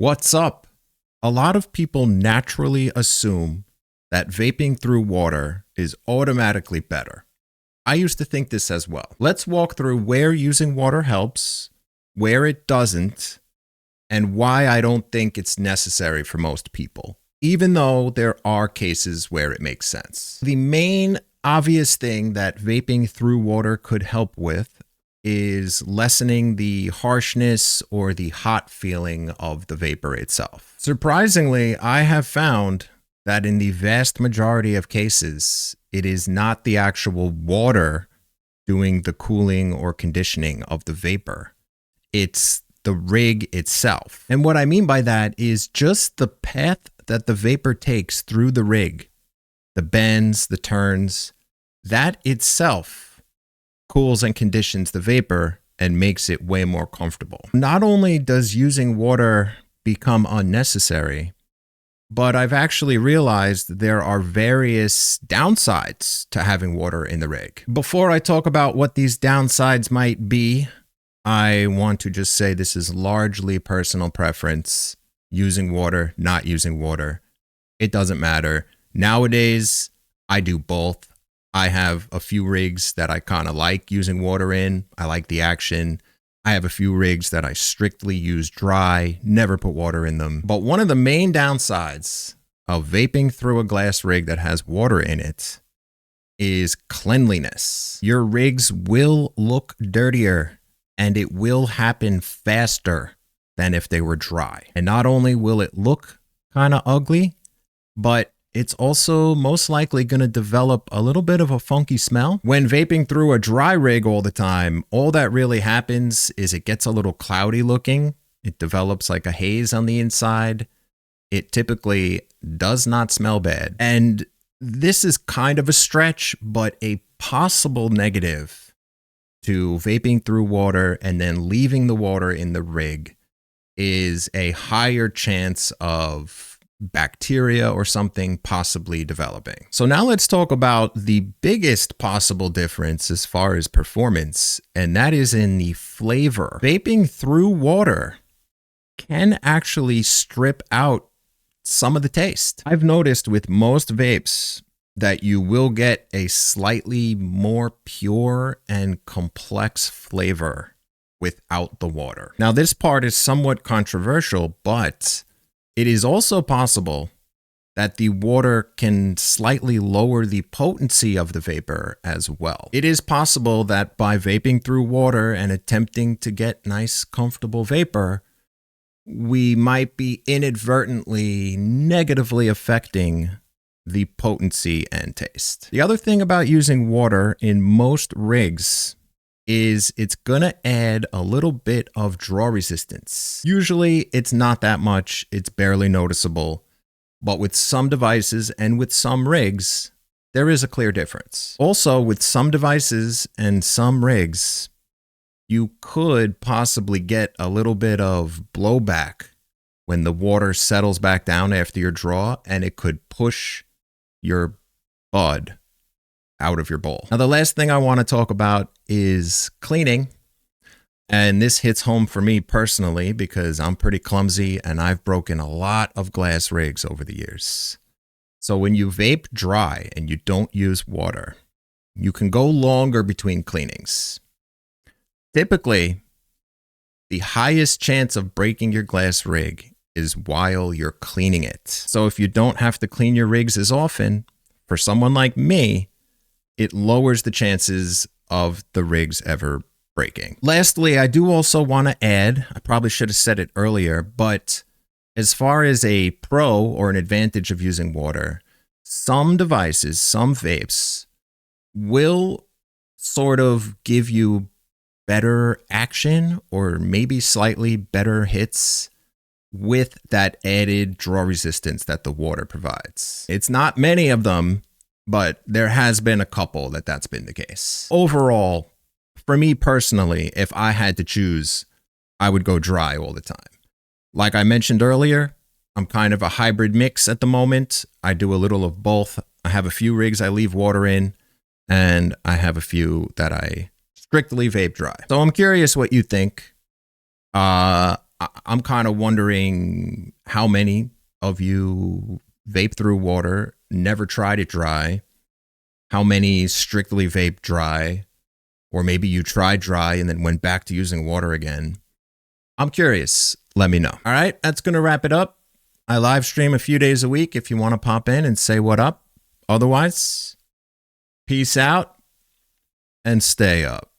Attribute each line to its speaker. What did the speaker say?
Speaker 1: What's up? A lot of people naturally assume that vaping through water is automatically better. I used to think this as well. Let's walk through where using water helps, where it doesn't, and why I don't think it's necessary for most people, even though there are cases where it makes sense. The main obvious thing that vaping through water could help with is lessening the harshness or the hot feeling of the vapor itself. Surprisingly, I have found that in the vast majority of cases, it is not the actual water doing the cooling or conditioning of the vapor. It's the rig itself. And what I mean by that is just the path that the vapor takes through the rig, the bends, the turns, that itself cools and conditions the vapor and makes it way more comfortable. Not only does using water become unnecessary, but I've actually realized there are various downsides to having water in the rig. Before I talk about what these downsides might be, I want to just say this is largely personal preference. Using water, not using water. It doesn't matter. Nowadays, I do both. I have a few rigs that I kind of like using water in. I like the action. I have a few rigs that I strictly use dry, never put water in them. But one of the main downsides of vaping through a glass rig that has water in it is cleanliness. Your rigs will look dirtier and it will happen faster than if they were dry. And not only will it look kind of ugly, but it's also most likely going to develop a little bit of a funky smell. When vaping through a dry rig all the time, all that really happens is it gets a little cloudy looking. It develops like a haze on the inside. It typically does not smell bad. And this is kind of a stretch, but a possible negative to vaping through water and then leaving the water in the rig is a higher chance of bacteria or something possibly developing. So now let's talk about the biggest possible difference as far as performance, and that is in the flavor. Vaping through water can actually strip out some of the taste. I've noticed with most vapes that you will get a slightly more pure and complex flavor without the water. Now, this part is somewhat controversial, but it is also possible that the water can slightly lower the potency of the vapor as well. It is possible that by vaping through water and attempting to get nice, comfortable vapor, we might be inadvertently negatively affecting the potency and taste. The other thing about using water in most rigs is it's gonna add a little bit of draw resistance. Usually it's not that much, it's barely noticeable, but with some devices and with some rigs, there is a clear difference. Also, with some devices and some rigs, you could possibly get a little bit of blowback when the water settles back down after your draw, and it could push your bud out of your bowl. Now, the last thing I want to talk about is cleaning. And this hits home for me personally because I'm pretty clumsy and I've broken a lot of glass rigs over the years. So when you vape dry and you don't use water, you can go longer between cleanings. Typically, the highest chance of breaking your glass rig is while you're cleaning it. So if you don't have to clean your rigs as often, for someone like me, it lowers the chances of the rigs ever breaking. Lastly, I do also want to add, I probably should have said it earlier, but as far as a pro or an advantage of using water, some devices, some vapes will sort of give you better action or maybe slightly better hits with that added draw resistance that the water provides. It's not many of them, but there has been a couple that's been the case. Overall, for me personally, if I had to choose, I would go dry all the time. Like I mentioned earlier, I'm kind of a hybrid mix at the moment. I do a little of both. I have a few rigs I leave water in, and I have a few that I strictly vape dry. So I'm curious what you think. I'm kind of wondering how many of you vape through water, never tried it dry, how many strictly vape dry, or maybe you tried dry and then went back to using water again. I'm curious. Let me know. All right, that's going to wrap it up. I live stream a few days a week if you want to pop in and say what up. Otherwise, peace out and stay up.